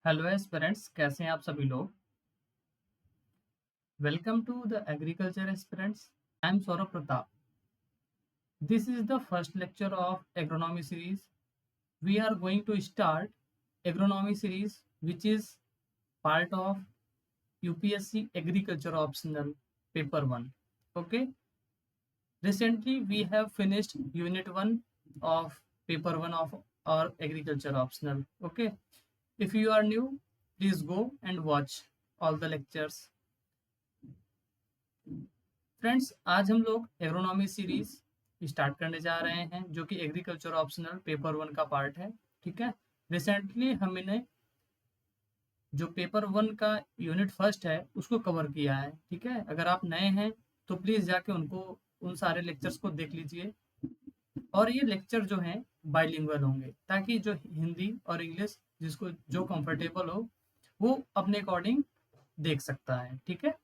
Hello aspirants, कैसे हैं आप सभी लोग। Welcome to the agriculture aspirants. I am Saurabh Pratap. This is the first lecture of agronomy series. We are going to start agronomy series which is part of UPSC agriculture optional paper 1. Okay, recently we have finished unit 1 of paper 1 of our agriculture optional. Okay, if you are new, please go and watch all the lectures. Friends, आज हम लोग agronomy series start करने जा रहे हैं जो कि agriculture optional paper 1 का पार्ट है। ठीक है, रिसेंटली हमने जो पेपर 1 का यूनिट फर्स्ट है उसको कवर किया है। ठीक है, अगर आप नए हैं तो प्लीज़ जाके उन सारे लेक्चर्स को देख लीजिए। और ये लेक्चर जो हैं बाइलिंगुअल होंगे ताकि जो हिंदी और इंग्लिश जिसको जो कंफर्टेबल हो वो अपने अकॉर्डिंग देख सकता है। ठीक है,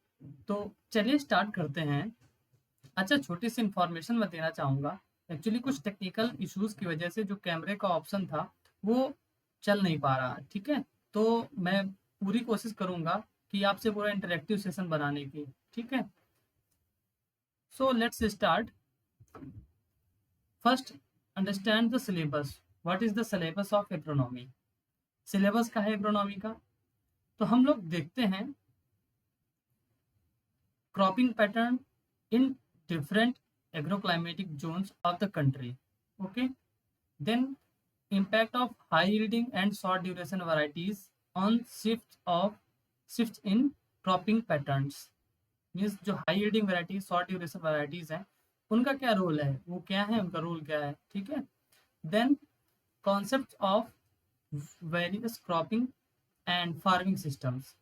तो चलिए स्टार्ट करते हैं। अच्छा, छोटी सी इन्फॉर्मेशन मैं देना चाहूँगा। एक्चुअली कुछ टेक्निकल इश्यूज की वजह से जो कैमरे का ऑप्शन था वो चल नहीं पा रहा। ठीक है, तो मैं पूरी कोशिश करूँगा कि आपसे पूरा इंटरेक्टिव सेशन बनाने की। ठीक है, so let's start. First, understand the syllabus. What is the syllabus of agronomy? Syllabus का है एग्रोनॉमी का, तो हम लोग देखते हैं cropping pattern in different agroclimatic zones of the country. Okay, then impact of high yielding and short duration varieties on shifts in cropping patterns. Means जो high yielding varieties, short duration varieties हैं उनका क्या role है, वो क्या है, उनका role क्या है। ठीक है, then concept of various cropping and farming systems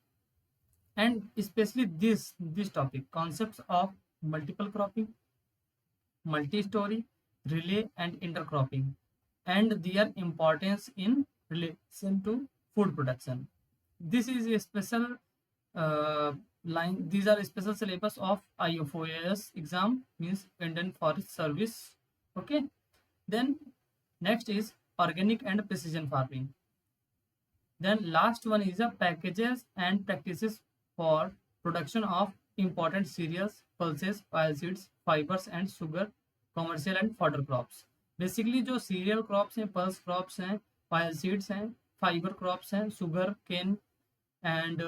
and especially this topic, concepts of multiple cropping, multi-story, relay and intercropping, and their importance in relation to food production. This is a special line. These are special syllabus of IFOAS exam, means Indian Forest Service. Okay, then next is organic and precision farming. Then last one is the packages and practices for production of important cereals, pulses, oilseeds, fibers and sugar, commercial and fodder crops. Basically जो cereal crops हैं, pulse crops हैं, oilseeds हैं, fibre crops हैं, sugar cane and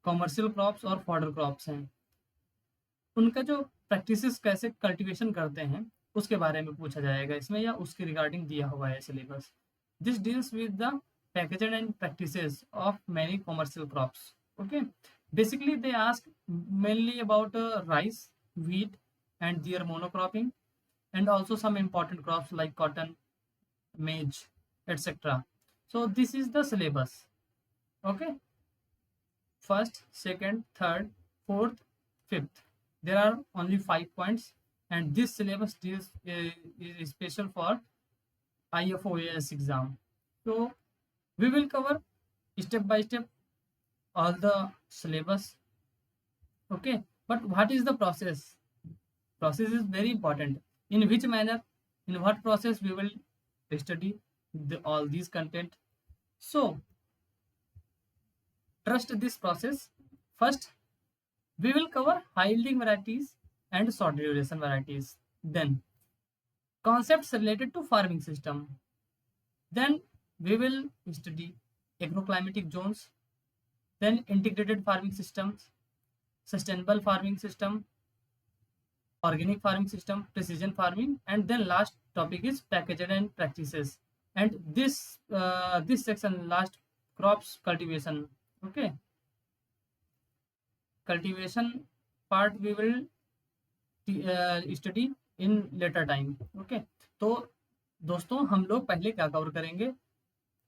commercial crops और fodder crops हैं, उनका जो practices कैसे कल्टीवेशन करते हैं उसके बारे में पूछा जाएगा इसमें, या उसके रिगार्डिंग दिया हुआ है syllabus. This deals with the packages and practices of many commercial crops. Okay, basically they ask mainly about rice, wheat and their monocropping, and also some important crops like cotton, maize, etc. So this is the syllabus. Okay, first, second, third, fourth, fifth, there are only 5 points, and this syllabus deals is special for IFOAS exam. So we will cover step by step all the syllabus. Okay, but what is the process? Process is very important. In which manner, in what process we will study all these content. So trust this process. First, we will cover high yielding varieties and short duration varieties. Then concepts related to farming system. Then we will study agroclimatic zones, then integrated farming systems, sustainable farming system, organic farming system, precision farming, and then last topic is packaging and practices. And this section last, crops cultivation. Okay, cultivation part we will study in later time. Okay, तो दोस्तों हम लोग पहले क्या cover करेंगे,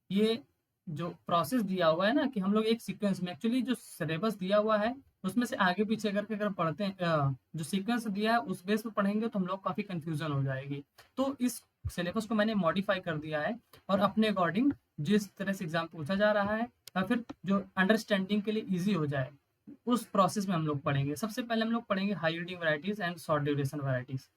ये जो process दिया हुआ है ना कि हम लोग एक सीक्वेंस में, एक्चुअली जो सिलेबस दिया हुआ है उसमें से आगे पीछे करके अगर पढ़ते हैं, जो सीक्वेंस दिया है उस बेस पर पढ़ेंगे तो हम लोग काफ़ी कंफ्यूजन हो जाएगी। तो इस सिलेबस को मैंने मॉडिफाई कर दिया है और अपने अकॉर्डिंग जिस तरह से एग्जाम पूछा जा रहा है या फिर जो अंडरस्टैंडिंग के लिए ईजी हो जाए उस प्रोसेस में हम लोग पढ़ेंगे। सबसे पहले हम लोग पढ़ेंगे high yielding varieties and short duration varieties,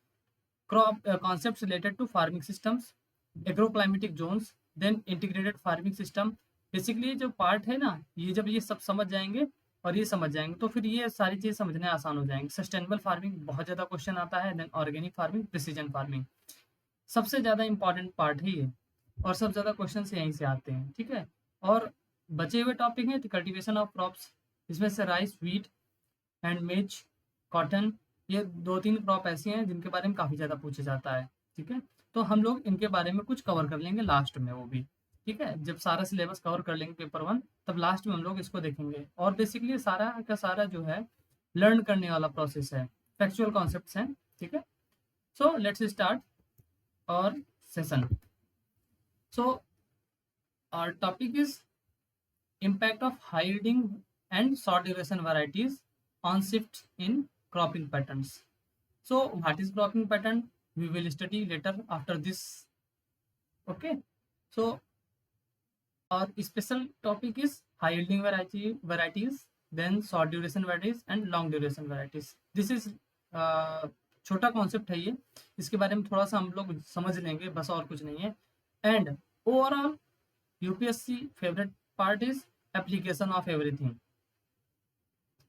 crop concepts related to farming systems, agroclimatic zones, then integrated farming system, basically जो पार्ट है ना, ये जब ये सब समझ जाएंगे और ये समझ जाएंगे तो फिर ये सारी चीज़ समझने आसान हो जाएंगे। सस्टेनेबल फार्मिंग बहुत ज़्यादा क्वेश्चन आता है, then organic farming, precision farming, सबसे ज़्यादा इंपॉर्टेंट पार्ट है ये, और सब ज़्यादा क्वेश्चन यहीं से आते हैं, ठीक है। और बचे हुए टॉपिक हैं कल्टीवेशन ऑफ क्रॉप्स, इसमें से राइस, व्हीट एंड मेज, कॉटन, ये 2-3 क्रॉप ऐसी हैं जिनके बारे में काफ़ी ज़्यादा पूछा जाता है, ठीक है। तो हम लोग इनके बारे में कुछ कवर कर लेंगे लास्ट में, वो भी ठीक है। जब सारा सिलेबस कवर कर लेंगे पेपर 1, तब लास्ट में हम लोग इसको देखेंगे। और बेसिकली सारा का सारा जो है लर्न करने वाला प्रोसेस है, फैक्चुअल कॉन्सेप्ट्स हैं, ठीक है। सो लेट्स स्टार्ट और session. So our topic is impact of high yielding and short duration varieties on shifts in cropping patterns. So what is cropping pattern? We will study later after this. Okay. So our special topic is high yielding varieties, then short duration varieties and long duration varieties. This is छोटा concept है ये, इसके बारे में थोड़ा सा हम लोग समझ लेंगे, बस और कुछ नहीं है। And overall UPSC favourite part is application of everything.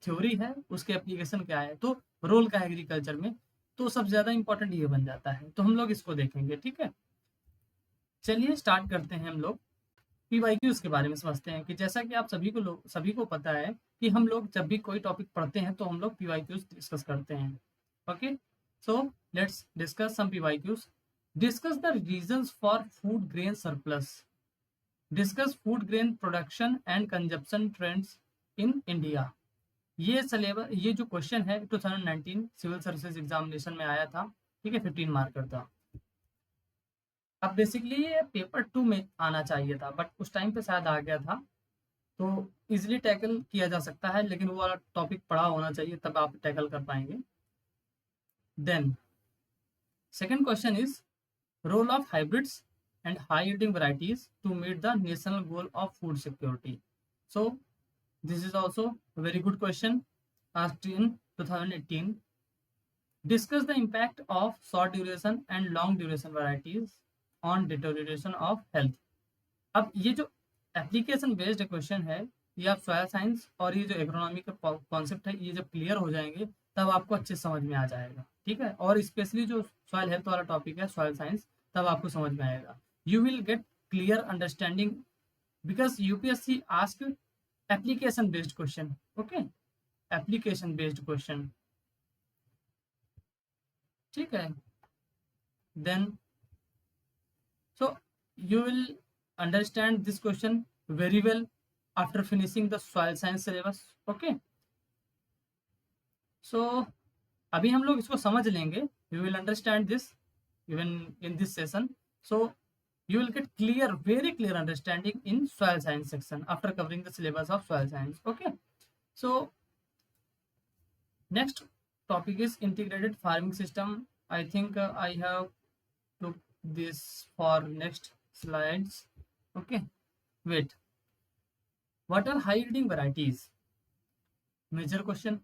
Theory है, उसके एप्लीकेशन क्या है, तो रोल का एग्रीकल्चर में, तो सबसे ज्यादा इंपॉर्टेंट ये बन जाता है। तो हम लोग इसको देखेंगे, ठीक है। चलिए स्टार्ट करते हैं। हम लोग पीवाईक्यूज के बारे में समझते हैं कि जैसा कि आप सभी को पता है कि हम लोग जब भी कोई टॉपिक पढ़ते हैं तो हम लोग पीवाईक्यूज डिस्कस करते हैं। Okay, so let's discuss some PYQs. Discuss the reasons for food grain surplus, discuss food grain production and consumption trends in India. ये सिलेबस, ये जो क्वेश्चन है 2019 सिविल सर्विसेज एग्जामिनेशन में आया था, ठीक है, 15 मार्कर था। अब बेसिकली ये पेपर 2 में आना चाहिए था, बट उस टाइम पे शायद आ गया था, तो इजिली टैकल किया जा सकता है, लेकिन वो वाला टॉपिक पढ़ा होना चाहिए, तब आप टैकल कर पाएंगे। Then second question is role of hybrids and high yielding varieties to meet the national goal of food security. So this is also a very good question asked in 2018. Discuss the impact of short duration and long duration varieties on deterioration of health. अब ये जो application based question है, ये आप soil science और ये जो agronomy का कॉन्सेप्ट है, ये जब क्लियर हो जाएंगे तब आपको अच्छे समझ में आ जाएगा, ठीक है। और स्पेशली जो सॉयल हेल्थ वाला टॉपिक है, सॉयल साइंस, तब आपको समझ में आएगा। You will get clear understanding because UPSC ask application based question. Okay, application based question, ठीक है। Then so you will understand this question very well after finishing the soil science syllabus. Okay, so अभी हम लोग इसको समझ लेंगे, you will understand this even in this session. So you will get clear, very clear understanding in soil science section after covering the syllabus of soil science. Okay, so next topic is integrated farming system. I think I have took this for next slides. Okay, wait, what are high yielding varieties? Major question.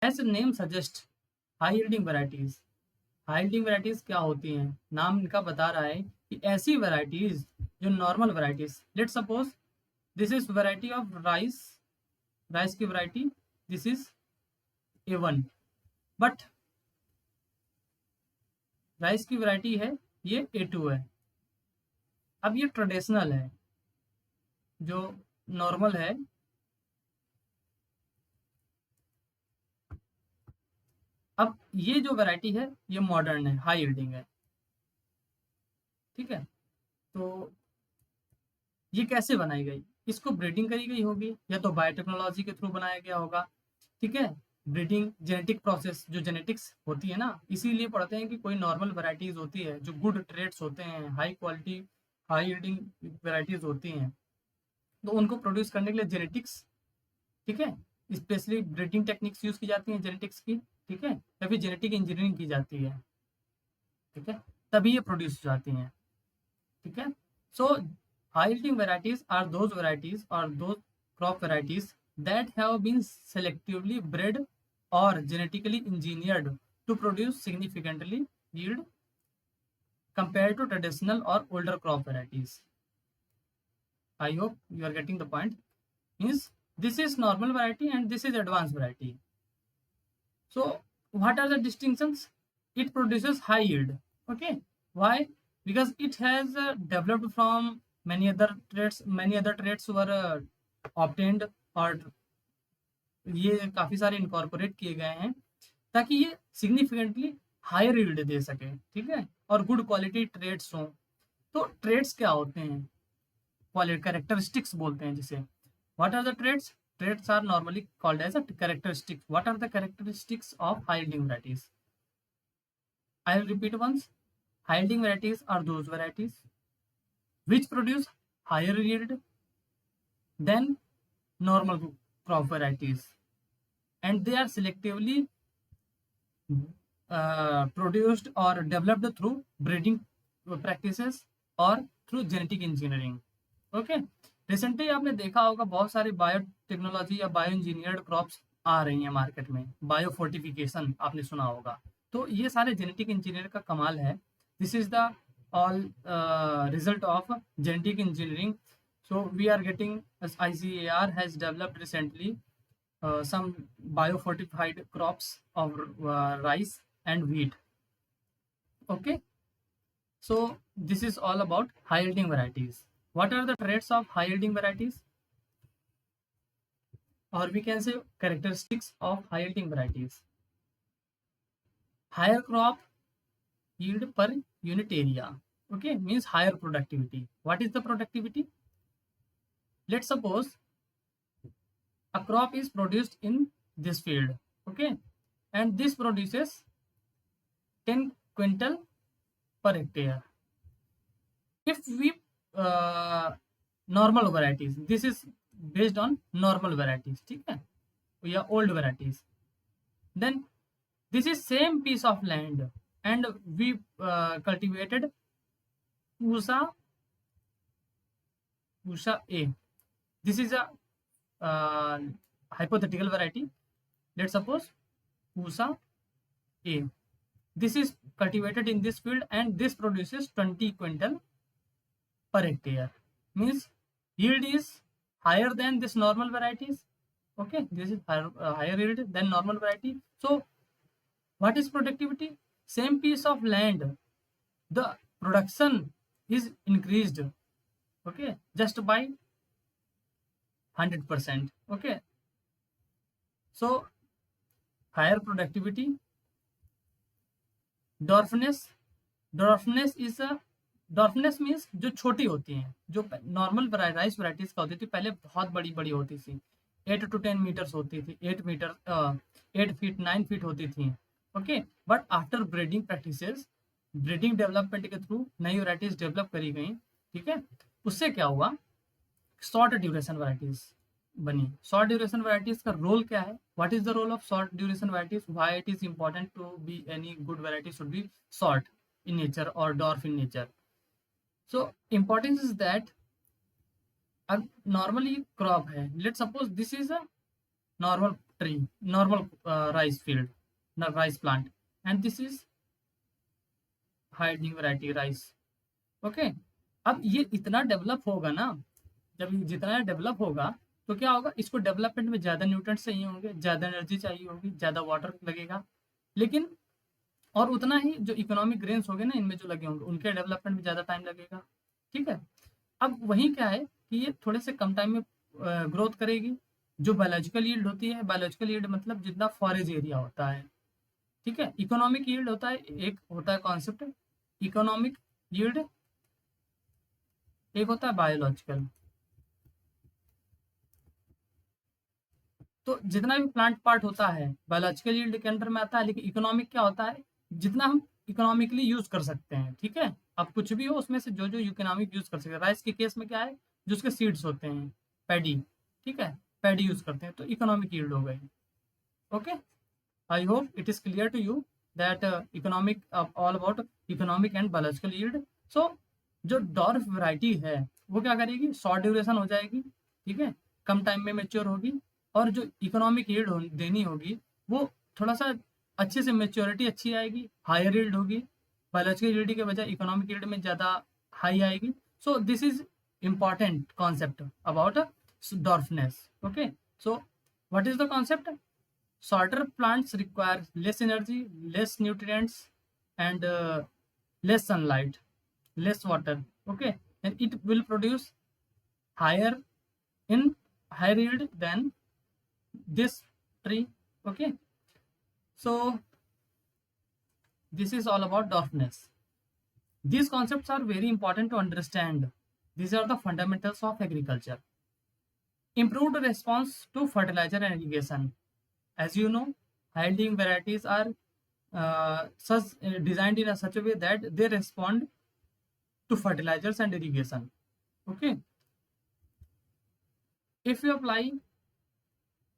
As the name suggests, high yielding varieties, high yielding varieties क्या होती हैं? नाम इनका बता रहा है कि ऐसी वैरायटीज जो normal varieties, let suppose this is variety of rice, rice की variety, this is A1, but rice की वैरायटी है ये A2 है। अब ये ट्रेडिशनल है, जो नॉर्मल है, अब ये जो वैरायटी है ये मॉडर्न है, हाई यील्डिंग है, ठीक है। तो ये कैसे बनाई गई? इसको ब्रीडिंग करी गई होगी, या तो बायोटेक्नोलॉजी के थ्रू बनाया गया होगा, ठीक है। ब्रीडिंग, जेनेटिक प्रोसेस, जो जेनेटिक्स होती है ना, इसीलिए पढ़ते हैं कि कोई नॉर्मल वैरायटीज होती है जो गुड ट्रेड्स होते हैं, high quality high yielding varieties होती हैं, तो उनको प्रोड्यूस करने के लिए जेनेटिक्स, ठीक है, स्पेशली ब्रीडिंग टेक्निक्स यूज की जाती हैं जेनेटिक्स की, ठीक है, या फिर जेनेटिक इंजीनियरिंग की जाती है, ठीक है, तभी ये प्रोड्यूस हो जाती हैं, ठीक है। सो high yielding varieties are those varieties or those crop varieties that have been selectively bred or genetically engineered to produce significantly yield compared to traditional or older crop varieties. I hope you are getting the point. Means this is normal variety and this is advanced variety. So what are the distinctions? It produces high yield. Okay. Why? Because it has developed from many other traits. Many other traits were obtained और ये काफी सारे incorporate किए गए हैं ताकि ये significantly higher yield दे सके, ठीक है, और गुड क्वालिटी ट्रेड्स हों। तो ट्रेड्स क्या होते हैं? क्वालिटी कैरेक्टरिस्टिक्स बोलते हैं जिसे। What are the traits? Traits are normally called as a characteristics. What are the characteristics of high yielding varieties? I will repeat once. High yielding varieties are those varieties which produce higher yield than normal crop varieties, and they are selectively produced or developed through breeding practices or through genetic engineering. Okay, recently आपने देखा होगा बहुत सारी biotechnology या bio engineered crops आ रही हैं market में। Bio fortification आपने सुना होगा। तो ये सारे जेनेटिक इंजीनियर का कमाल है। This is the all result of genetic engineering. So we are getting, as ICAR has developed recently some biofortified crops of rice and wheat. Okay, so this is all about high yielding varieties. What are the traits of high yielding varieties, or we can say characteristics of high yielding varieties? Higher crop yield per unit area. Okay, means higher productivity. What is the productivity? Let's suppose a crop is produced in this field, okay, and this produces 10 quintal per hectare. If we normal varieties, this is based on normal varieties, ठीक है, या old varieties, then this is same piece of land and we cultivated Pusa A. This is a hypothetical variety. Let's suppose Pusa A. This is cultivated in this field and this produces 20 quintal per hectare. Means yield is higher than this normal varieties. Okay, this is higher yield than normal variety. So what is productivity? Same piece of land, the production is increased, okay, just by 100%. Okay, so higher productivity. Dwarfness is a dwarfness means जो छोटी होती हैं, जो normal rice varieties का होती थी पहले बहुत बड़ी बड़ी होती थी, 8 to 10 मीटर्स होती थी, 8 मीटर 8 फीट 9 फीट होती थी। Okay, but after breeding practices, breeding development के थ्रू नई वैराइटीज डेवलप करी गई, ठीक है, उससे क्या हुआ, शॉर्ट ड्यूरेशन वैराइटीज बनी। शॉर्ट ड्यूरेशन वैराइटीज का रोल क्या है? What is the role of short duration varieties? Why it is important to be any good variety should be short in nature और dwarf in nature. So importance is that अब normally crop है, let's suppose this is a normal tree, normal rice field, rice plant, and this is high yielding variety rice. Okay, अब ये इतना develop होगा ना, जब जितना डेवलप होगा तो क्या होगा, इसको डेवलपमेंट में ज़्यादा न्यूट्रिएंट्स चाहिए होंगे, ज़्यादा एनर्जी चाहिए होगी, ज़्यादा वाटर लगेगा, लेकिन और उतना ही जो इकोनॉमिक ग्रेन्स होंगे ना इनमें जो लगे होंगे उनके डेवलपमेंट में ज़्यादा टाइम लगेगा, ठीक है। अब वही क्या है कि ये थोड़े से कम टाइम में ग्रोथ करेगी। जो बायोलॉजिकल यील्ड होती है, बायोलॉजिकल यील्ड मतलब जितना फॉरेज एरिया होता है, ठीक है। इकोनॉमिक यील्ड होता है, एक होता है कॉन्सेप्ट इकोनॉमिक यील्ड, एक होता है बायोलॉजिकल। तो जितना भी प्लांट पार्ट होता है बायोलॉजिकल यील्ड के अंडर में आता है, लेकिन इकोनॉमिक क्या होता है, जितना हम इकोनॉमिकली यूज कर सकते हैं, ठीक है। अब कुछ भी हो उसमें से जो जो इकोनॉमिक यूज कर सकते हैं, राइस के केस में क्या है, जो उसके सीड्स होते हैं, पैडी, ठीक है, पैडी यूज करते हैं, तो इकोनॉमिक यील्ड हो गई। Okay, I hope it is clear to you that economic all about economic and biological yield. So जो डॉर्फ वैरायटी है वो क्या करेगी, शॉर्ट ड्यूरेशन हो जाएगी, ठीक है, कम टाइम में मेच्योर होगी, और जो इकोनॉमिक यील्ड देनी होगी वो थोड़ा सा अच्छे से मेच्योरिटी अच्छी आएगी, हायर यील्ड होगी, बायोलॉजिकल यील्ड के बजाय इकोनॉमिक यील्ड में ज़्यादा हाई आएगी। So this is important concept about dwarfness. Okay, so what is the concept? Shorter plants require less energy, less nutrients, and less sunlight, less water. Okay, and it will produce higher in higher yield than this tree. Okay, so this is all about dwarfness. These concepts are very important to understand. These are the fundamentals of agriculture. Improved response to fertilizer and irrigation. As you know, high-yielding varieties are designed in such a way that they respond to fertilizers and irrigation. Okay, if you apply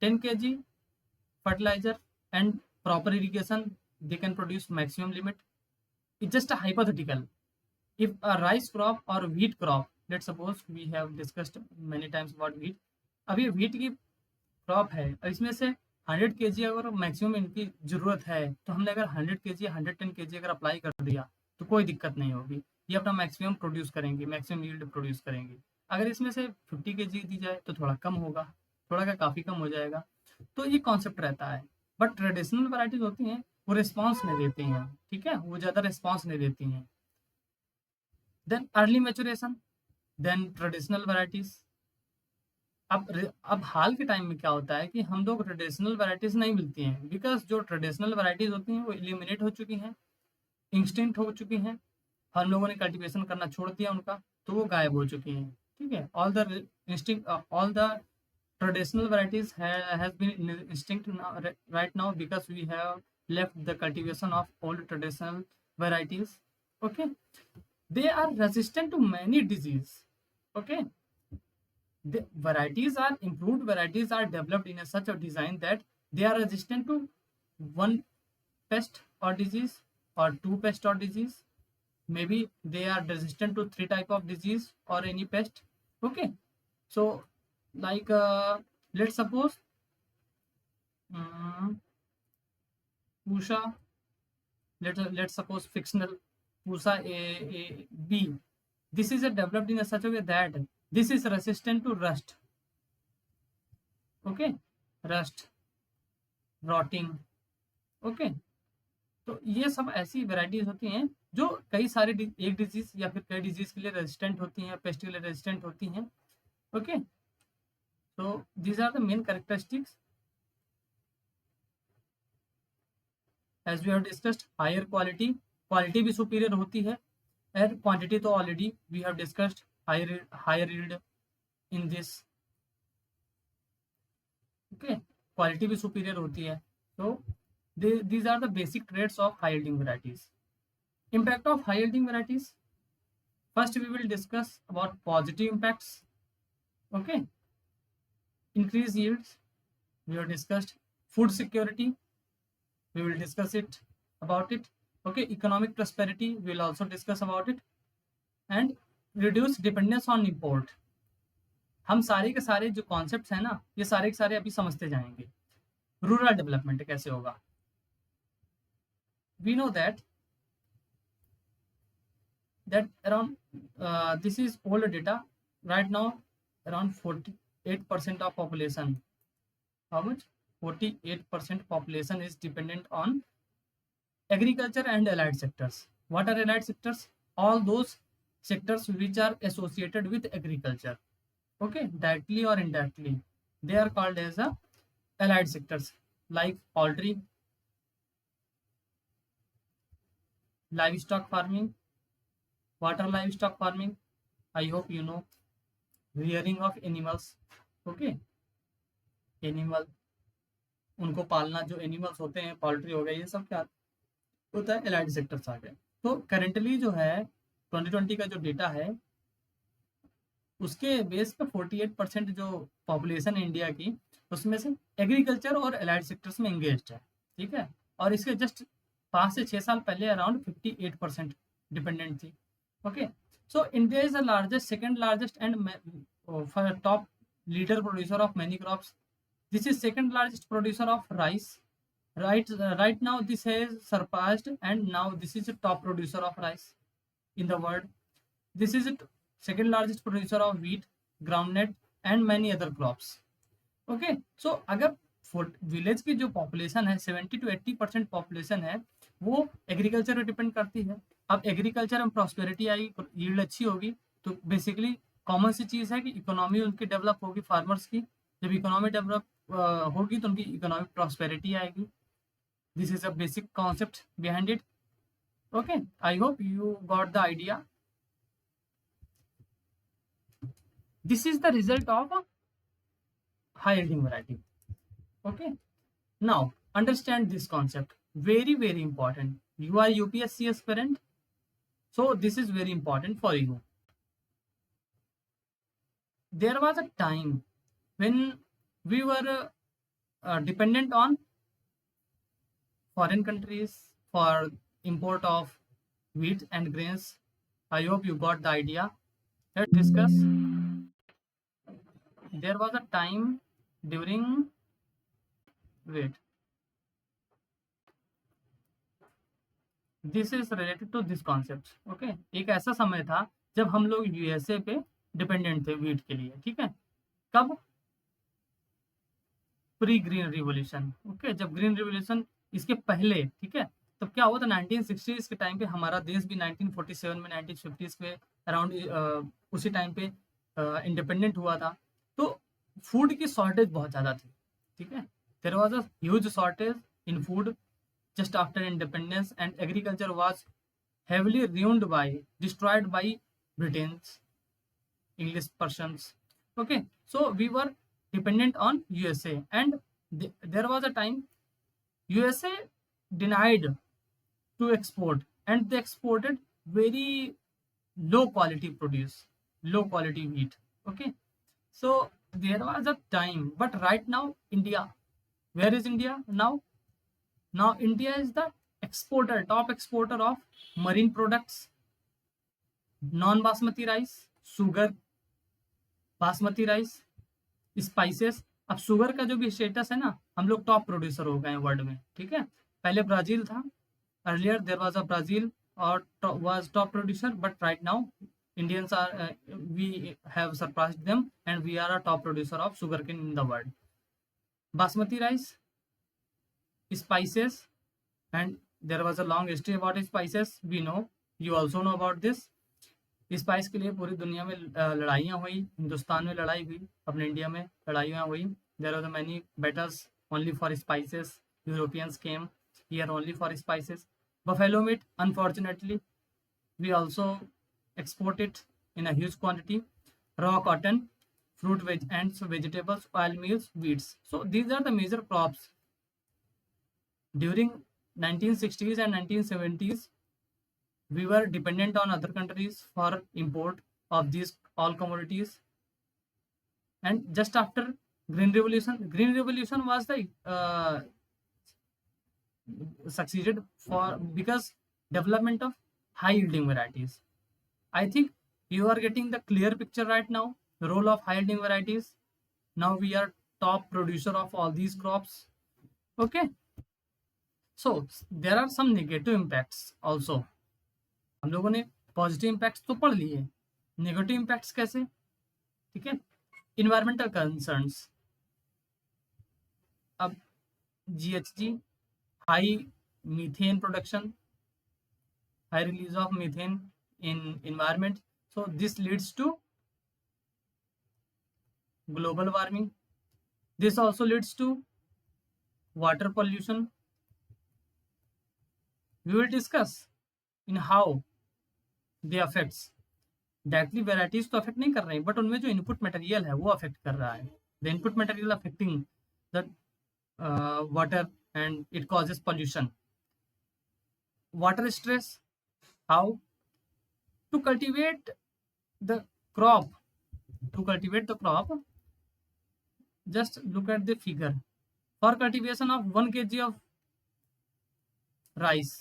10 kg fertilizer and proper irrigation, they can produce maximum limit. It's just a hypothetical. If a rice crop or wheat crop, let's suppose we have discussed many times about wheat. अब ये wheat की crop है और इसमें से 100 kg अगर maximum इनकी ज़रूरत है तो हमने अगर 100 kg 110 kg अगर अप्लाई कर दिया तो कोई दिक्कत नहीं होगी, ये अपना मैक्सिमम प्रोड्यूस करेंगे, मैक्सिमम यील्ड प्रोड्यूस करेंगे। अगर इसमें से 50 kg दी जाए तो थोड़ा कम होगा, थोड़ा का काफ़ी कम हो जाएगा। तो ये कॉन्सेप्ट रहता है। बट ट्रेडिशनल वैराइटीज होती हैं वो रिस्पॉन्स नहीं देती हैं, ठीक है, वो ज़्यादा रिस्पॉन्स नहीं देती हैं। Then early maturation, then traditional varieties. अब हाल के टाइम में क्या होता है कि हम लोग ट्रेडिशनल वैराइटीज नहीं मिलती हैं, बिकॉज जो ट्रेडिशनल वैराइटीज होती हैं वो एलिमिनेट हो चुकी हैं, इंस्टिंक्ट हो चुकी हैं, हम लोगों ने कल्टीवेशन करना छोड़ दिया उनका, तो वो गायब हो चुकी हैं। ठीक है, all the instinct all the traditional varieties has been extinct now, right now, because we have left the cultivation of old traditional varieties. Okay, they are resistant to many disease. Okay, the varieties are improved varieties are developed in a such a design that they are resistant to one pest or disease or two pest or disease. Maybe they are resistant to 3 type of disease or any pest. Okay, so like let's suppose Pusha, let's suppose fictional Pusa a B. This is developed in such a way that this is resistant to rust. Okay, rust, rotting. Okay, तो ये सब ऐसी varieties होती हैं जो कई सारे एक डिजीज या फिर कई डिजीज के लिए रेजिस्टेंट होती हैं, पेस्ट के लिए रेजिस्टेंट होती हैं। Okay, so these are the main characteristics. As we have discussed, higher quality भी superior होती है, and quantity तो already we have discussed, higher yield in this. Okay, quality भी superior होती है. So these are the basic traits of high yielding varieties. Impact of high yielding varieties. First we will discuss about positive impacts. Okay, increase yields, we have discussed. Food security, we will discuss it about it. Okay, economic prosperity, we will also discuss about it. And reduce dependence on import. हम सारे के सारे जो concepts हैं ना, ये सारे के सारे अभी समझते जाएंगे। रूरल डेवलपमेंट कैसे होगा? We know that around this is old data. Right now around 48% of population, how much? 48% population is dependent on agriculture and allied sectors. What are allied sectors? All those sectors which are associated with agriculture. Okay, directly or indirectly, they are called as a allied sectors, like poultry, livestock farming, water livestock farming. I hope you know, rearing of animals. Okay, animal, उनको पालना, जो animals होते हैं, poultry हो गया, ये सब क्या होता है? एलाइड सेक्टर्स आ गए। तो करेंटली जो है 2020 का जो डेटा है उसके बेस पे 48% जो पॉपुलेशन है इंडिया की, उसमें से एग्रीकल्चर और एलाइड सेक्टर्स में एंगेज्ड है। ठीक है, और इसके जस्ट 5 से 6 साल पहले अराउंड 58% डिपेंडेंट थी। Okay, so India is the largest, second largest and top leader producer of many crops. This is second largest producer of rice. Right now this has surpassed, and now this is a top producer of rice in the world. This is second largest producer of wheat, groundnut and many other crops. Okay, so अगर village की जो population है 70 to 80% population है वो agriculture पर depend करती है. अब एग्रीकल्चर में प्रॉस्पेरिटी आई, यील्ड अच्छी होगी, तो बेसिकली कॉमन सी चीज़ है कि इकोनॉमी उनकी डेवलप होगी फार्मर्स की. जब इकोनॉमी डेवलप होगी तो उनकी इकोनॉमिक प्रॉस्पेरिटी आएगी. This is a basic concept behind it. Okay, I hope you got the idea. This is the result of high yielding variety. Okay, now understand this concept, very important. You are UPSC aspirant, so this is very important for you. There was a time when we were dependent on foreign countries for import of wheat and grains. I hope you got the idea. Let's discuss. There was a time during, wait, this is related to this concept. Okay, एक ऐसा समय था जब हम लोग USA पे dependent थे wheat के लिए. ठीक है, कब? Pre green revolution. ओके, जब ग्रीन रिवोल्यूशन इसके पहले, ठीक है, तब क्या हुआ था 1960s के टाइम पे. हमारा देश भी 1947 में 1950s के अराउंड उसी टाइम पे इंडिपेंडेंट हुआ था. तो फूड की शॉर्टेज बहुत ज़्यादा थी. ठीक है, there was a huge shortage in food just after independence, and agriculture was heavily ruined by, destroyed by Britain's English persons. Okay, so we were dependent on USA, and there was a time USA denied to export, and they exported very low quality produce, low quality wheat. Okay, so there was a time, but right now India, where is India now? Now India is the exporter, top exporter of marine products, non-basmati rice, sugar, basmati rice, spices. अब sugar का जो भी status है ना, हम लोग top producer हो गए हैं वर्ल्ड में. ठीक है, पहले ब्राजील था, earlier there was a Brazil और was top producer, but right now Indians are we have surpassed them, and we are a top producer of sugarcane in the world. Basmati rice, spices, and there was a long history about spices. We know, you also know about this. Spice के लिए पूरी दुनिया में लड़ाइयाँ हुई. हिंदुस्तान में लड़ाई हुई, अपने इंडिया में लड़ाइयाँ हुई. There are many battles only for spices. Europeans came here only for spices. Buffalo meat, unfortunately we also export it in a huge quantity. Raw cotton, fruit and vegetables, oil meals, wheats. So these are the major crops. During 1960s and 1970s, we were dependent on other countries for import of these all commodities. And just after Green Revolution was the succeeded for because development of high yielding varieties. I think you are getting the clear picture right now, the role of high yielding varieties. Now we are top producer of all these crops. Okay, so there are some negative impacts also. हम लोगों ने positive impacts तो पढ़ लिए, negative impacts कैसे? ठीक है, environmental concerns. अब GHG, high methane production, high release of methane in environment, so this leads to global warming. This also leads to water pollution. We will discuss in how they affects. Directly varieties तो affect नहीं कर रहे हैं, but उनमें जो input material है वो affect कर रहा है. The input material affecting the water and it causes pollution. Water stress. How to cultivate the crop? Just look at the figure. For cultivation of 1 kg of rice,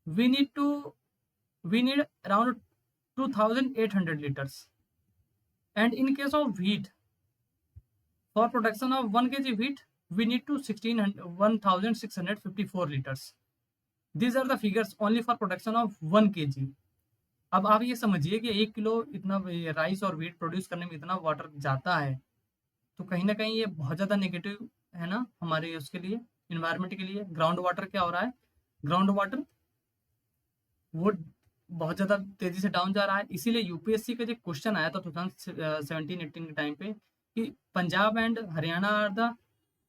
we need around 2800 liters. And in case of wheat, for production of 1 kg wheat, we need to 1654 liters. These are the figures only for production of 1 kg. अब आप ये समझिए कि 1 kilo इतना rice और wheat produce करने में इतना वाटर जाता है, तो कहीं न कहीं ये बहुत ज़्यादा नेगेटिव है ना हमारे उसके लिए, एनवायरनमेंट के लिए। ग्राउंड वाटर क्या हो रहा है? ग्राउंड वाटर वो बहुत ज़्यादा तेज़ी से डाउन जा रहा है। इसीलिए यूपीएससी का जो क्वेश्चन आया था 2017-18 के टाइम पे कि Punjab and Haryana are the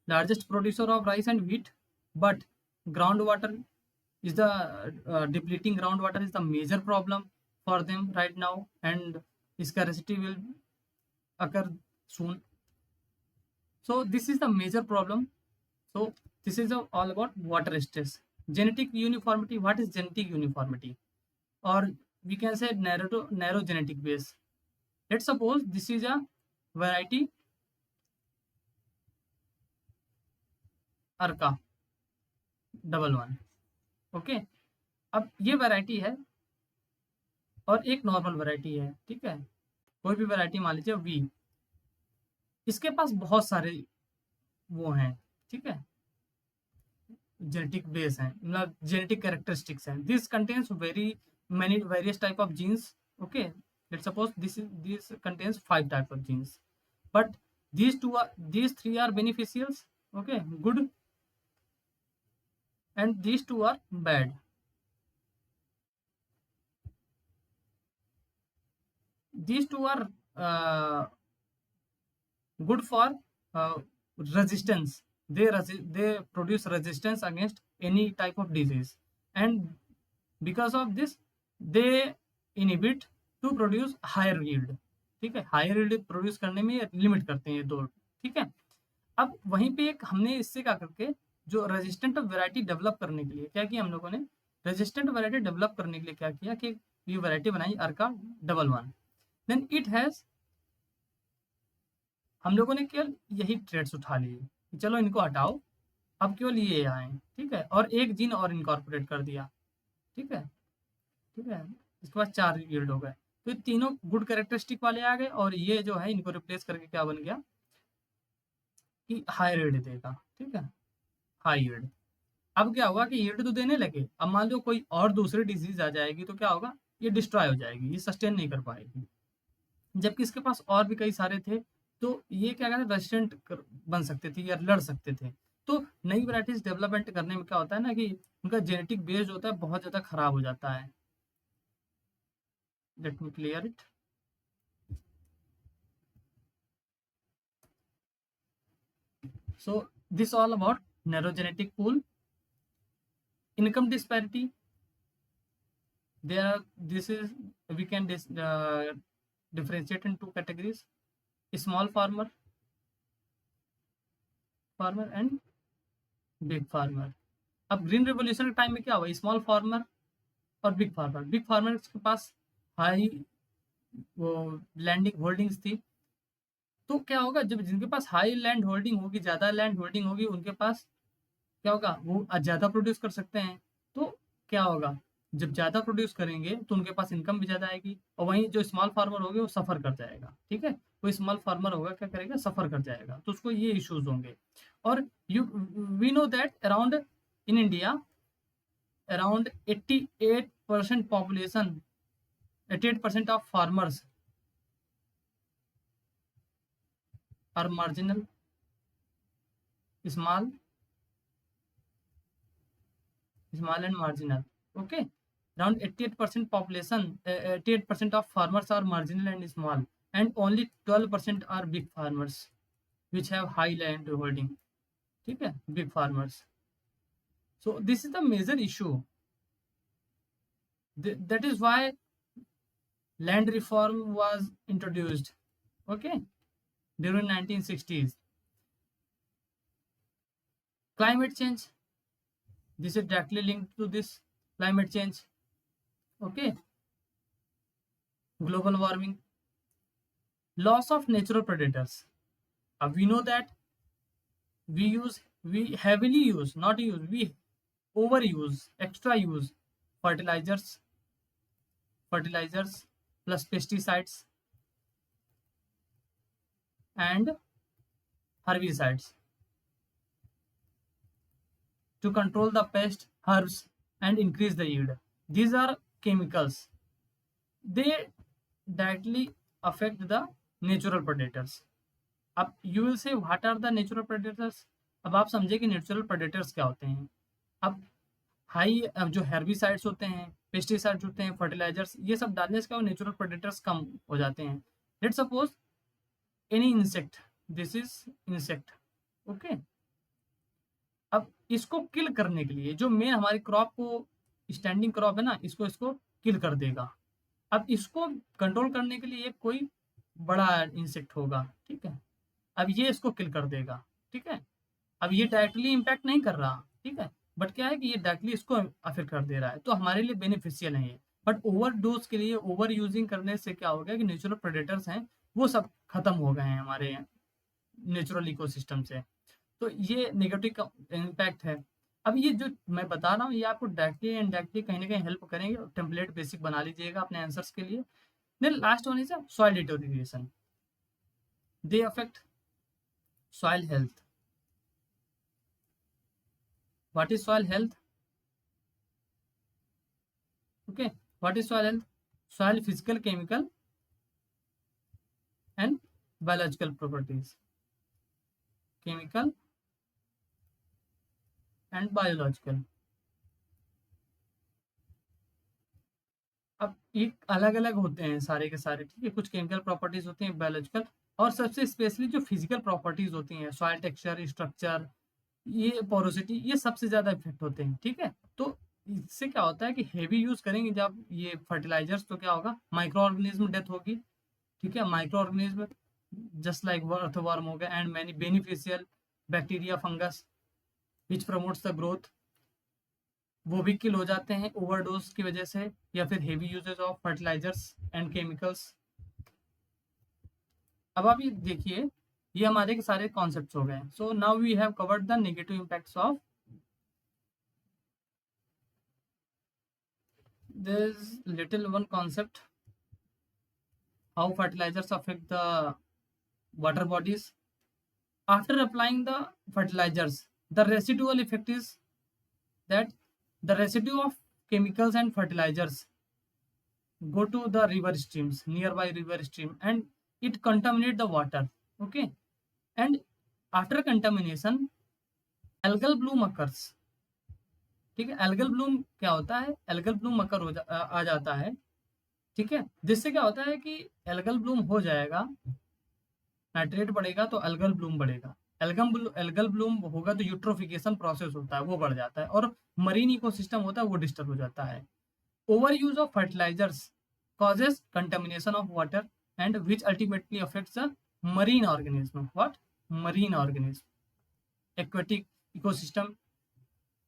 largest producer of rice and wheat, but ground water is the depleting groundwater is the major problem for them right now, and scarcity will occur soon. So this is the major problem. So this is all about water stress. Genetic uniformity. What is genetic uniformity? Or we can say narrow genetic base. Let's suppose this is a variety Arka double one. Okay, अब ये variety है और एक normal variety है, ठीक है, कोई भी वैरायटी मान लीजिए वी। इसके पास बहुत सारे वो हैं, ठीक है, जेनेटिक बेस हैं, मतलब जेनेटिक कैरेक्टरिस्टिक्स हैं। This contains very many various type of genes. Okay, let's suppose this contains 5 type of genes, but these three are beneficials, okay, good, and these two are bad. These two are good for uh, resistance. They produce resistance against any type of disease, and because of this they inhibit to produce higher yield, ठीक है, higher yield produce करने में limit करते हैं ये दो, ठीक है। अब वहीं पे एक हमने इससे क्या करके जो रेजिस्टेंट वैरायटी डेवलप करने के लिए क्या किया हम लोगों ने, रेजिस्टेंट वैरायटी डेवलप करने के लिए क्या किया कि ये वैरायटी बनाई Arka double one. Then it has, हम लोगों ने केवल यही ट्रेड्स उठा लिए, चलो इनको हटाओ, अब केवल ये आए, ठीक है, और एक जीन और इनकॉर्पोरेट कर दिया, ठीक है, ठीक है। इसके बाद 4 यील्ड हो गए, तो ये तीनों गुड कैरेक्टरिस्टिक वाले आ गए, और ये जो है इनको रिप्लेस करके क्या बन गया कि हाई यील्ड देगा, ठीक है, हाई यील्ड। अब क्या होगा कि यील्ड तो देने लगे, अब मान लो कोई और दूसरी डिजीज आ जाएगी तो क्या होगा, ये डिस्ट्रॉय हो जाएगी, ये सस्टेन नहीं कर पाएगी, जबकि इसके पास और भी कई सारे थे, तो ये क्या कहते हैं रेजिस्टेंट बन सकते थे या लड़ सकते थे। तो नई वैरायटीज डेवलपमेंट करने में क्या होता है ना कि उनका जेनेटिक बेस जो होता है बहुत ज़्यादा खराब हो जाता है। Let me clear it. So this all about narrow genetic pool. Income disparity. There, this is we can differentiate in two categories: small farmer and big farmer. अब ग्रीन रेवोल्यूशन के टाइम में क्या हुआ, स्मॉल फार्मर और big farmer के पास high वो landing holdings थी, तो क्या होगा जब जिनके पास हाई लैंड होल्डिंग होगी, ज़्यादा लैंड होल्डिंग होगी, उनके पास क्या होगा, वो ज़्यादा प्रोड्यूस कर सकते हैं। तो क्या होगा, जब ज़्यादा प्रोड्यूस करेंगे तो उनके पास इनकम भी ज़्यादा आएगी, और वहीं जो स्मॉल फार्मर होंगे वो सफ़र कर जाएगा, ठीक है, कोई स्मॉल फार्मर होगा क्या करेगा, सफ़र कर जाएगा, तो उसको ये इश्यूज होंगे। और you we know that around in India around 88% population, 88% of farmers are marginal, small and marginal. Okay, around 88% population, 88% of farmers are marginal and small, and only 12% are big farmers which have high land holding, ठीक है, big farmers. So this is the major issue. That is why land reform was introduced, okay, during 1960s. Climate change, this is directly linked to this climate change, okay. Global warming, loss of natural predators. We know that we heavily use, not use, we overuse, extra use fertilizers, plus pesticides and herbicides to control the pest, herbs, and increase the yield. These are chemicals. they directly affect the natural predators. अब you will say what are the natural predators? अब आप समझे कि natural predators क्या होते हैं. अब high जो हेर्बिसाइड्स होते हैं, पेस्टिसाइड्स होते हैं, फर्टिलाइजर्स, ये सब डालने से क्या नेचुरल प्रेडेटर्स कम हो जाते हैं. Let suppose any insect, this is insect, okay. अब इसको किल करने के लिए जो मेन हमारी क्रॉप को, स्टैंडिंग क्रॉप है ना, इसको किल कर देगा. अब इसको कंट्रोल करने के लिए कोई बड़ा इंसेक्ट होगा, ठीक है. अब ये इसको किल कर देगा, ठीक है. अब ये डायरेक्टली इम्पैक्ट नहीं कर रहा, ठीक है, बट क्या है कि ये डायरेक्टली इसको अफेक्ट कर दे रहा है, तो हमारे लिए बेनिफिशियल है ये. बट ओवर डोज के लिए ओवर यूजिंग करने से क्या हो गया कि नेचुरल प्रेडेटर्स हैं वो सब खत्म हो गए हैं हमारे नेचुरल इकोसिस्टम से. तो ये नेगेटिव इम्पैक्ट है. अब ये जो मैं बता रहा हूँ ये आपको डायरेक्टली एंड इनडायरेक्टली कहीं ना कहीं हेल्प करेंगे. टेम्पलेट बेसिक बना लीजिएगा अपने आंसर्स के लिए. Then last one is soil deterioration. They affect soil health. What is soil health? Okay, what is soil health? Soil physical, chemical and biological properties. Chemical and biological. अब एक अलग अलग होते हैं सारे के सारे, ठीक है. कुछ केमिकल प्रॉपर्टीज होती हैं, बायोलॉजिकल, और सबसे स्पेशली जो फिजिकल प्रॉपर्टीज होती हैं, सॉइल टेक्सचर, स्ट्रक्चर, ये पोरोसिटी, ये सबसे ज़्यादा इफेक्ट होते हैं, ठीक है. तो इससे क्या होता है कि हेवी यूज़ करेंगे जब ये फर्टिलाइजर्स, तो क्या होगा, माइक्रो ऑर्गेनिज्म डेथ होगी, ठीक है. Micro organism just like earthworm हो गया and many beneficial bacteria, fungus which promotes the growth, वो भी किल हो जाते हैं ओवरडोज की वजह से या फिर heavy usage of fertilizers and chemicals. अब आप ये देखिए, ये हमारे सारे कॉन्सेप्ट्स हो गए. So now we have covered the negative impacts of this little one concept, how fertilizers affect the water bodies. After applying the fertilizers, the residual effect is that the residue of chemicals and fertilizers go to the river streams, nearby river stream, and it contaminate the water, okay. And after contamination, algal bloom occurs, ठीक है. Algal Bloom क्या होता है, algal Bloom आ जाता है, ठीक है. जिससे क्या होता है कि एल्गल ब्लूम हो जाएगा, नाइट्रेट बढ़ेगा तो एल्गल ब्लूम बढ़ेगा. एल्गल ब्लूम होगा तो यूट्रोफिकेशन प्रोसेस होता है, वो बढ़ जाता है, और मरीन इकोसिस्टम होता है वो डिस्टर्ब हो जाता है. Over use of fertilizers causes contamination of water and which ultimately affects the marine organism. What? Marine organism. Aquatic ecosystem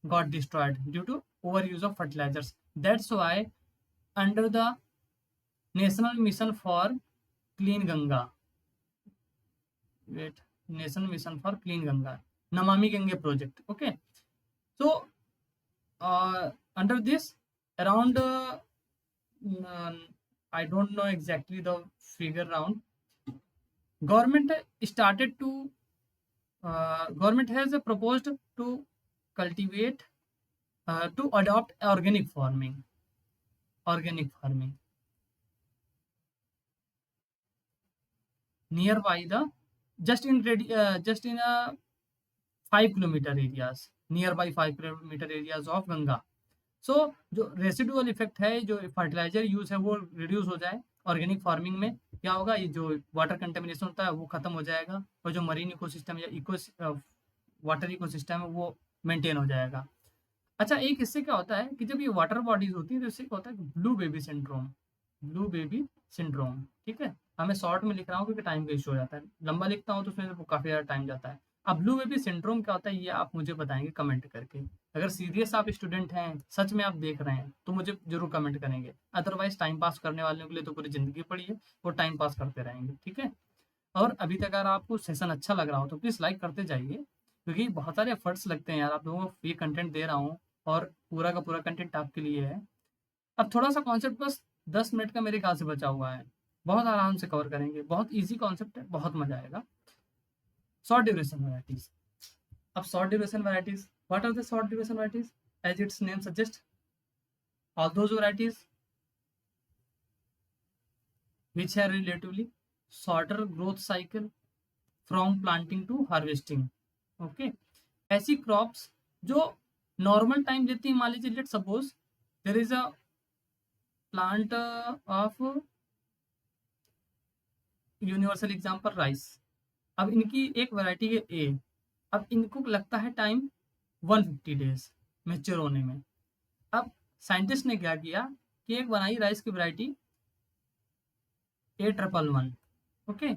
got destroyed due to overuse of fertilizers. That's why under the National Mission for Clean Ganga, wait, National Mission for Clean Ganga, Namami Gange project, okay. So under this, around I don't know exactly the figure round, government started to government has proposed to cultivate to adopt organic farming nearby the just in a 5 kilometer areas, nearby 5 kilometer areas of Ganga. सो जो residual effect है, जो fertiliser use है वो reduce हो जाए. Organic farming में क्या होगा, ये जो वाटर कंटेमिनेशन होता है वो खत्म हो जाएगा, और जो मरीन इकोसिस्टम या वाटर इकोसिस्टम है वो मेंटेन हो जाएगा. अच्छा, एक इससे क्या होता है कि जब ये वाटर बॉडीज होती है तो इससे क्या होता है, ब्लू बेबी सिंड्रोम, ठीक है. मैं शॉर्ट में लिख रहा हूँ क्योंकि टाइम वेस्ट हो जाता है, लंबा लिखता हूँ तो उसमें काफ़ी ज़्यादा टाइम जाता है. अब ब्लू बेबी सिंड्रोम क्या होता है ये आप मुझे बताएंगे कमेंट करके. अगर सीरियस आप स्टूडेंट हैं, सच में आप देख रहे हैं, तो मुझे जरूर कमेंट करेंगे. अदरवाइज टाइम पास करने वालों के लिए तो पूरी ज़िंदगी पड़ी है, वो टाइम पास करते रहेंगे, ठीक है. और अभी तक अगर आपको सेशन अच्छा लग रहा हो तो प्लीज़ लाइक करते जाइए, क्योंकि बहुत सारे एफर्ट्स लगते हैं यार, आप लोगों को ये कंटेंट दे रहा हूँ और पूरा का पूरा कंटेंट आपके लिए है. अब थोड़ा सा कॉन्सेप्ट बस 10 मिनट का मेरे ख्याल से बचा हुआ है, बहुत आराम से कवर करेंगे, बहुत ईजी कॉन्सेप्ट है, बहुत मजा आएगा. Short duration varieties. अब short duration varieties, what are the short duration varieties? As its name suggest, all those varieties which have relatively shorter growth cycle from planting to harvesting. Okay, ऐसी crops जो normal time देती है, मान लीजिए let suppose there is a plant of universal example rice. अब इनकी एक variety है ए, अब इनको लगता है टाइम 150 डेज मेच्योर होने में। अब साइंटिस्ट ने क्या किया कि एक बनाई राइस की वैरायटी A111, ओके।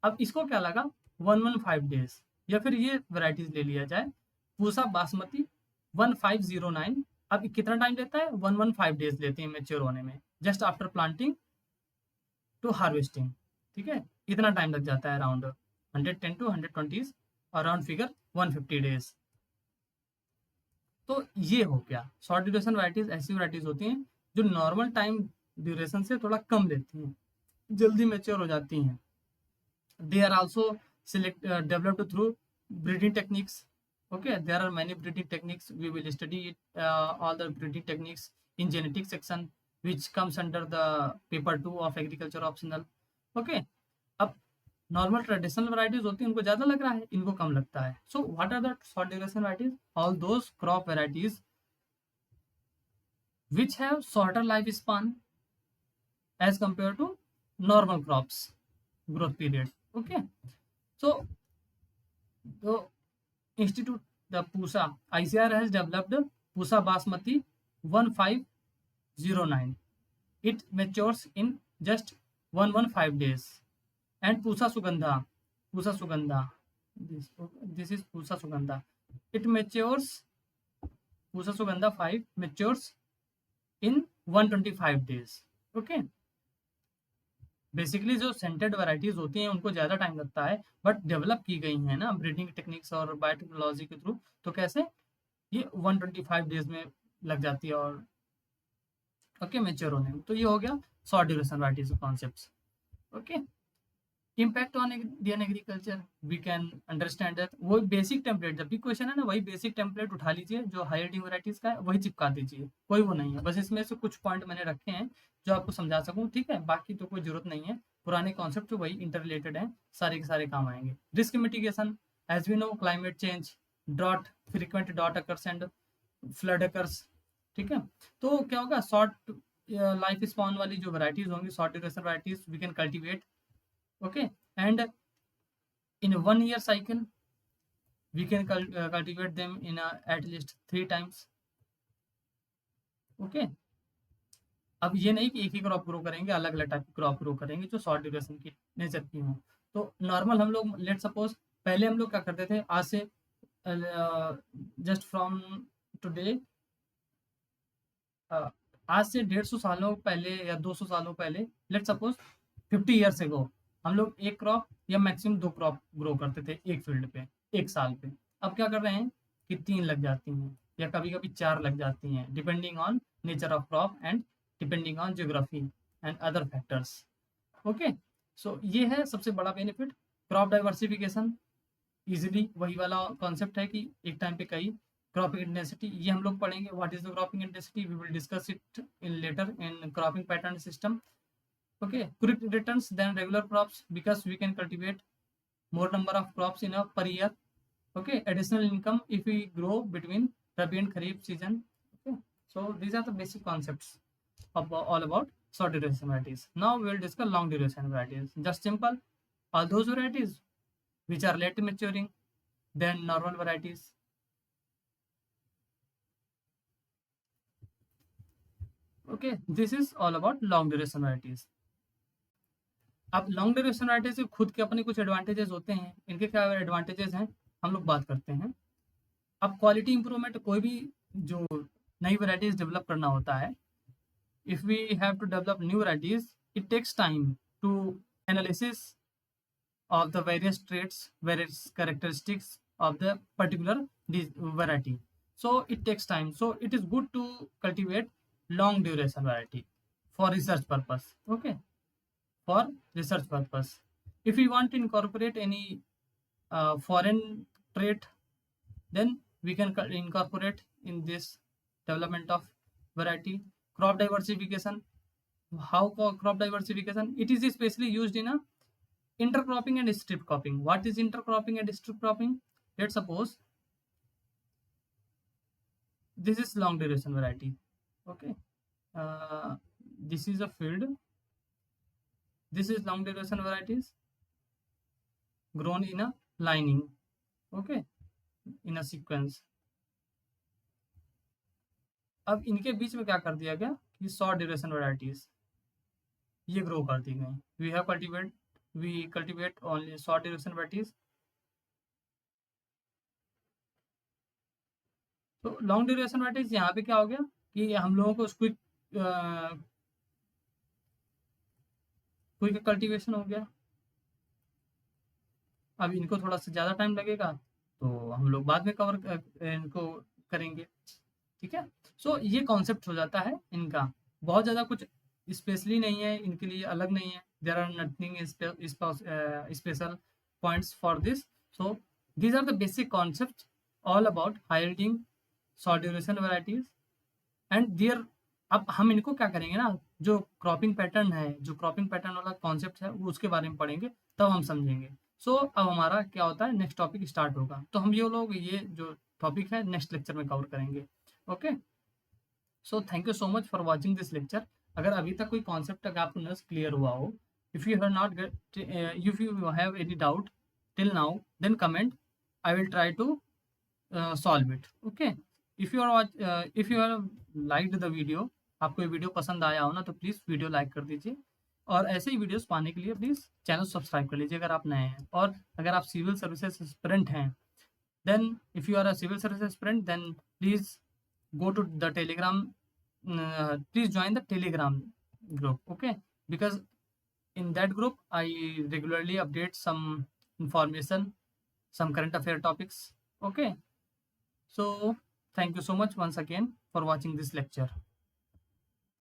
अब इसको क्या लगा 115 डेज, या फिर ये वैराइटीज ले लिया जाए पूसा बासमती 1509। अब कितना टाइम लेता है 115 डेज लेते हैं मेच्योर होने में, just after planting to harvesting, ठीक है। इतना टाइम लग जाता है around 110 to 120 around figure 150 days. तो ये हो गया शॉर्ट ड्यूरेशन वैराइटीज। ऐसी वैराइटीज होती हैं जो नॉर्मल टाइम ड्यूरेशन से थोड़ा कम लेती हैं, जल्दी मेच्योर हो जाती हैं। They are also developed through breeding techniques. Okay, there are many breeding techniques. We will study it, all the breeding techniques in genetics section, which comes under the paper 2 of agriculture optional. Okay, अब normal traditional varieties होती है उनको ज्यादा लग रहा है, इनको कम लगता है। So what are the short duration varieties? All those crop varieties which have shorter lifespan as compared to normal crops growth period. Okay, so the institute, the pusa ICR has developed pusa basmati 1509. It matures in just 115 days. And pusa sugandha, this is pusa sugandha, it matures, pusa sugandha 5 matures in 125 days. Okay, basically जो scented varieties होती हैं उनको ज़्यादा time लगता है, but develop की गई हैं ना ब्रीडिंग टेक्निक्स और बायोटेक्नोलॉजी के थ्रू, तो कैसे ये 125 डेज में लग जाती है और ओके मेच्योर होने में। तो ये हो गया short duration varieties concepts. Okay, impact on Indian agriculture, we can understand that. वो बेसिक टेम्पलेट, जब भी क्वेश्चन है ना वही बेसिक टेम्पलेट उठा लीजिए जो हाई रेटिंग वैराइटीज का है, वही चिपका दीजिए, कोई वो नहीं है। बस इसमें से कुछ पॉइंट मैंने रखे हैं जो आपको समझा सकूं, ठीक है, बाकी तो कोई जरूरत नहीं है। पुराने कॉन्सेप्ट जो वही इंटर रिलेटेड हैं, सारे के सारे काम आएंगे। Risk mitigation, as we know climate change, drought, frequent drought occurs and flood occurs, ठीक है। तो क्या होगा, शॉर्ट लाइफ स्पॉन वाली जो वैराइटीज होंगी, short duration varieties we can cultivate, okay, and in 1 year cycle we can cultivate them in at least 3 times. okay, अब ये नहीं कि एक ही क्रॉप ग्रो करेंगे, अलग अलग टाइप की क्रॉप ग्रो करेंगे जो शॉर्ट ड्यूरेशन की नेचर की हो। तो नॉर्मल हम लोग लेट सपोज पहले हम लोग क्या करते थे, आज से जस्ट फ्रॉम टुडे, आज से 150 सालों पहले या 200 सालों पहले, लेट सपोज 50 ईयर्स एगो, हम लोग एक क्रॉप या मैक्सिमम 2 क्रॉप ग्रो करते थे एक फील्ड पे एक साल पे। अब क्या कर रहे हैं कि 3 लग जाती हैं या कभी कभी 4 लग जाती हैं, depending on nature of crop and depending on geography and other factors. Okay, so ये है सबसे बड़ा बेनिफिट क्रॉप डाइवर्सिफिकेशन। इजिली वही वाला कॉन्सेप्ट है कि एक टाइम पे कई क्रॉपिंग इंटेंसिटी, ये हम लोग पढ़ेंगे what is the cropping intensity, we will discuss it in later in cropping pattern system. okay, quick returns than regular crops because we can cultivate more number of crops in a per year. okay, additional income if we grow between rabi and kharif season. okay, so these are the basic concepts of all about short duration varieties. Now we will discuss long duration varieties. Just simple, all those varieties which are late maturing than normal varieties. okay, this is all about long duration varieties. अब long duration varieties के खुद के अपने कुछ advantages होते हैं, इनके क्या एडवांटेजेस हैं हम लोग बात करते हैं। अब क्वालिटी इंप्रूवमेंट, कोई भी जो नई वैराइटीज डेवलप करना होता है, if we have to develop new varieties, it takes time to analysis of the various traits, various characteristics of the particular variety. So it takes time. So it is good to cultivate long duration variety for research purpose. Okay, for research purpose. If we want to incorporate any foreign trait, then we can incorporate in this development of variety. Crop diversification, How crop diversification? It is especially used in a intercropping and strip cropping. What is intercropping and strip cropping? Let's suppose this is long duration variety. Okay, uh, this is a field. This is long duration varieties grown in a lining. Okay, in a sequence. अब इनके बीच में क्या कर दिया गया कि short duration varieties ये grow कर दी गई. We cultivate only short duration varieties. तो लॉन्ग ड्यूरेशन वैरायटीज यहाँ पे क्या हो गया कि हम लोगों को क्विक क्विक कल्टीवेशन हो गया. अब इनको थोड़ा सा ज़्यादा टाइम लगेगा तो हम लोग बाद में कवर इनको करेंगे. ठीक है. सो ये कॉन्सेप्ट हो जाता है इनका. बहुत ज़्यादा कुछ स्पेशली नहीं है इनके लिए, अलग नहीं है. There are nothing special points for this. So these are the basic concept all about high yielding short duration varieties and there. अब हम इनको क्या करेंगे ना, जो क्रॉपिंग पैटर्न है, जो क्रॉपिंग पैटर्न वाला कॉन्सेप्ट है वो उसके बारे में पढ़ेंगे तब हम समझेंगे. सो अब हमारा क्या होता है, नेक्स्ट टॉपिक स्टार्ट होगा. तो हम ये जो टॉपिक है नेक्स्ट लेक्चर में कवर करेंगे. Okay. So thank you so much for watching this lecture. अगर अभी तक कोई कॉन्सेप्ट तक आपको न क्लियर हुआ हो, if you have not get, if you have any doubt till now, then comment. I will try to solve it. Okay. If you are liked the video, आपको ये वीडियो पसंद आया हो ना, तो प्लीज़ वीडियो लाइक कर दीजिए. और ऐसे ही वीडियोस पाने के लिए प्लीज़ चैनल सब्सक्राइब कर लीजिए अगर आप नए हैं. और अगर आप सिविल सर्विसेज एस्पिरेंट हैं, then if you are a civil service aspirant, then please go to the telegram, please join the telegram group. Okay, because in that group I regularly update some information, some current affair topics. Okay, so thank you so much once again for watching this lecture.